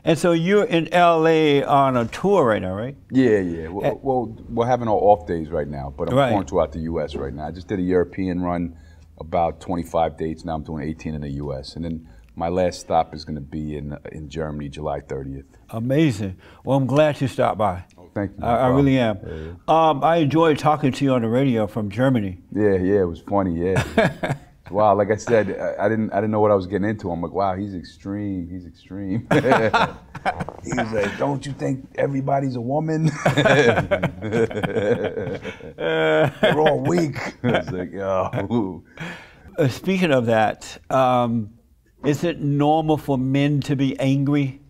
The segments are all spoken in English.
And so you're in LA on a tour right now, right? Yeah, yeah. Well, we're having our off days right now, but I'm touring throughout the U.S. right now. I just did a European run, about 25 dates. Now I'm doing 18 in the U.S. And then my last stop is going to be in Germany, July 30th. Amazing. Well, I'm glad you stopped by. Oh, thank you. I really am. Yeah. I enjoyed talking to you on the radio from Germany. Yeah, yeah. It was funny. Yeah. Wow, like I said, I didn't know what I was getting into. I'm like, wow, he's extreme. He's extreme. He was like, don't you think everybody's a woman? They're all weak. I was like, oh. Speaking of that, is it normal for men to be angry?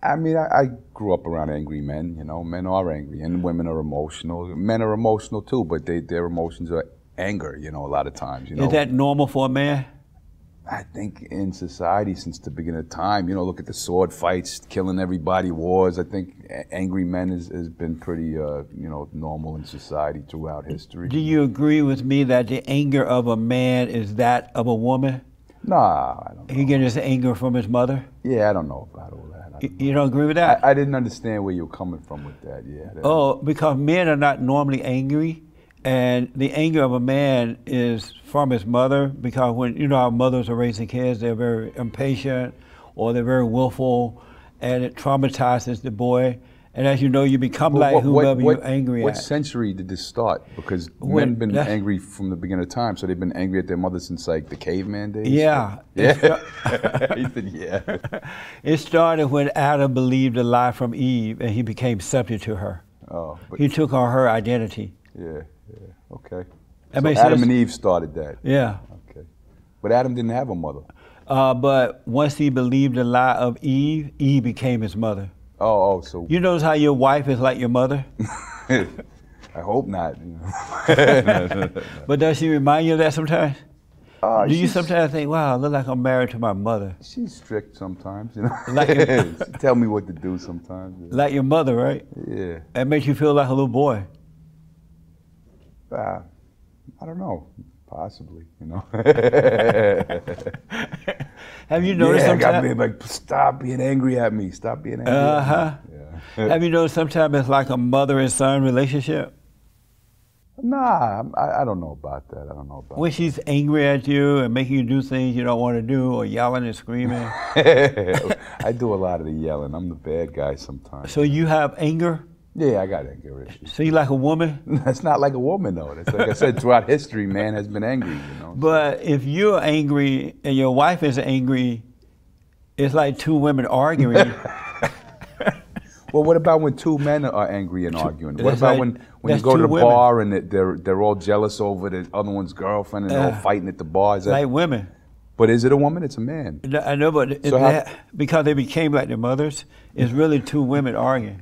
I mean, I grew up around angry men. You know, men are angry, and women are emotional. Men are emotional too, but their emotions are anger, you know, a lot of times, you know. Is that normal for a man? I think in society since the beginning of time, you know, look at the sword fights, killing everybody, wars. I think angry men has been pretty, you know, normal in society throughout history. Do you agree with me that the anger of a man is that of a woman? Nah, I don't know. He gets his anger from his mother? Yeah, I don't know about all that. You don't agree with that? I didn't understand where you're coming from with that, yeah. Oh, because men are not normally angry. And the anger of a man is from his mother, because when, you know, our mothers are raising kids, they're very impatient or they're very willful, and it traumatizes the boy. And as you know, you become like whoever you're angry at. What century did this start? Because men have been angry from the beginning of time, so they've been angry at their mother since like the caveman days? Yeah. Yeah. He said, yeah. It started when Adam believed a lie from Eve and he became subject to her. Oh, he took on her identity. Yeah. Yeah, okay. That so Adam and Eve started that. Yeah. Okay. But Adam didn't have a mother. But once he believed the lie of Eve, Eve became his mother. Oh, so... You notice how your wife is like your mother? I hope not. You know. But does she remind you of that sometimes? Do you sometimes think, wow, I look like I'm married to my mother? She's strict sometimes, you know. She tell me what to do sometimes. Yeah. Like your mother, right? Yeah. That makes you feel like a little boy. I don't know, possibly, you know. Have you noticed sometimes? I got to be like, stop being angry at me, stop being angry at me. Yeah. Have you noticed sometimes it's like a mother and son relationship? Nah, I don't know about that, I don't know about When she's angry at you and making you do things you don't want to do, or yelling and screaming? I do a lot of the yelling, I'm the bad guy sometimes. So you have anger? Yeah, I got anger issues. So you like a woman? That's not like a woman, though. That's like I said, throughout history, man has been angry, you know. But if you're angry and your wife is angry, it's like two women arguing. Well, what about when two men are angry and arguing? What about when you go to the bar and they're all jealous over the other one's girlfriend and they're all fighting at the bar? Is that, like women. But is it a woman? It's a man. I know, but because they became like their mothers, it's really two women arguing.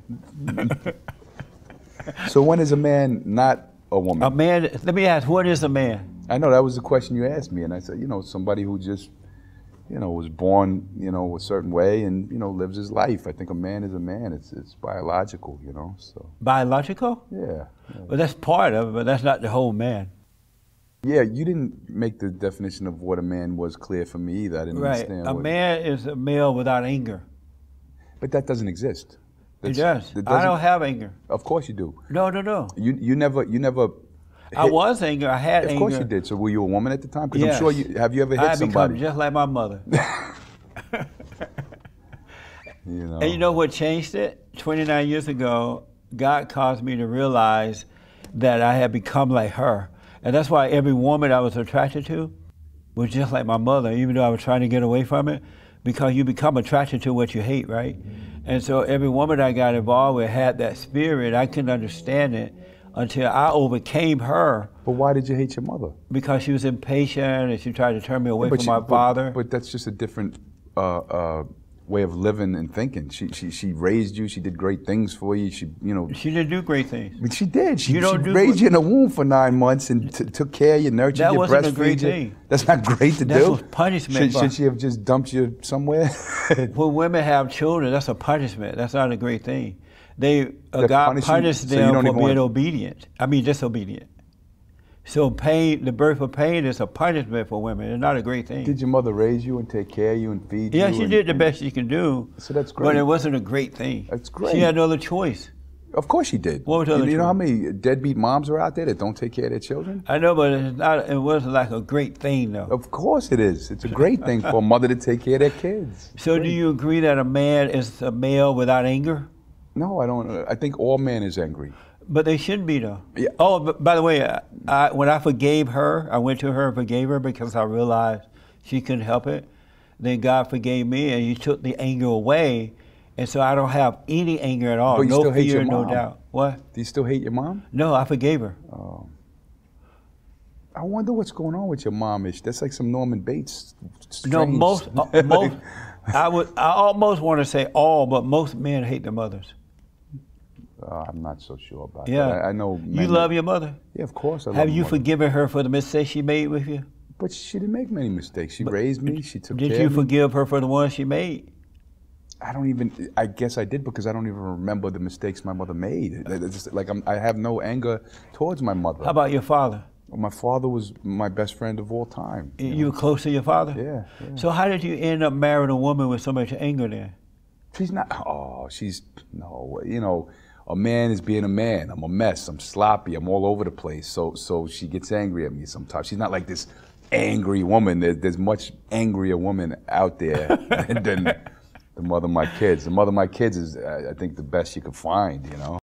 So when is a man not a woman? A man, let me ask, what is a man? I know, that was the question you asked me, and I said, you know, somebody who just, you know, was born, you know, a certain way and, you know, lives his life. I think a man is a man. It's biological, you know, so. Biological? Yeah. Well, that's part of it, but that's not the whole man. Yeah, you didn't make the definition of what a man was clear for me either. I didn't understand. A man is a male without anger. But that doesn't exist. It does. I don't have anger. Of course you do. No, no, no. You never. I was angry. I had anger. Of course you did. So were you a woman at the time? Because yes. I'm sure have you ever hit somebody? I become just like my mother. You know. And you know what changed it? 29 years ago, God caused me to realize that I had become like her. And that's why every woman I was attracted to was just like my mother, even though I was trying to get away from it, because you become attracted to what you hate, right? And so every woman I got involved with had that spirit. I couldn't understand it until I overcame her. But why did you hate your mother? Because she was impatient and she tried to turn me away from my father. But that's just a different way of living and thinking. She raised you. She did great things for you. She didn't do great things. But she did. She raised you in a womb for 9 months and took care of you, nurtured you, breastfeed you. That wasn't a great thing. That's not great to do. That was punishment. Should she have just dumped you somewhere? When women have children, that's a punishment. That's not a great thing. God punished them for being obedient. I mean, disobedient. So pain, the birth of pain is a punishment for women. It's not a great thing. Did your mother raise you and take care of you and feed you? Yeah, she did the best she can do. So that's great. But it wasn't a great thing. That's great. She had no other choice. Of course she did. What was the other You know choice? how many deadbeat moms are out there that don't take care of their children? I know, but it's not. It wasn't like a great thing, though. Of course it is. It's a great thing for a mother to take care of their kids. So do you agree that a man is a male without anger? No, I don't. I think all men is angry. But they shouldn't be, though. Yeah. Oh, but by the way, when I forgave her, I went to her and forgave her because I realized she couldn't help it. Then God forgave me, and you took the anger away. And so I don't have any anger at all. But you no still hate fear, your no mom. doubt. What? Do you still hate your mom? No, I forgave her. Oh. I wonder what's going on with your mom-ish. That's like some Norman Bates. Strange. No, most I almost want to say all, but most men hate their mothers. I'm not so sure about Yeah. that. I know. You love your mother? Yeah, of course I love Have my you mother. forgiven her for the mistakes she made with you? But she didn't make many mistakes. She raised me. She took Did care you of me. forgive her for the ones she made? I guess I did because I don't even remember the mistakes my mother made. It's just like I have no anger towards my mother. How about your father? My father was my best friend of all time. You were close to your father? Yeah. So how did you end up marrying a woman with so much anger then? She's not, no, you know, a man is being a man. I'm a mess. I'm sloppy. I'm all over the place. So she gets angry at me sometimes. She's not like this angry woman. There's much angrier woman out there than the mother of my kids. The mother of my kids is, I think, the best you could find, you know.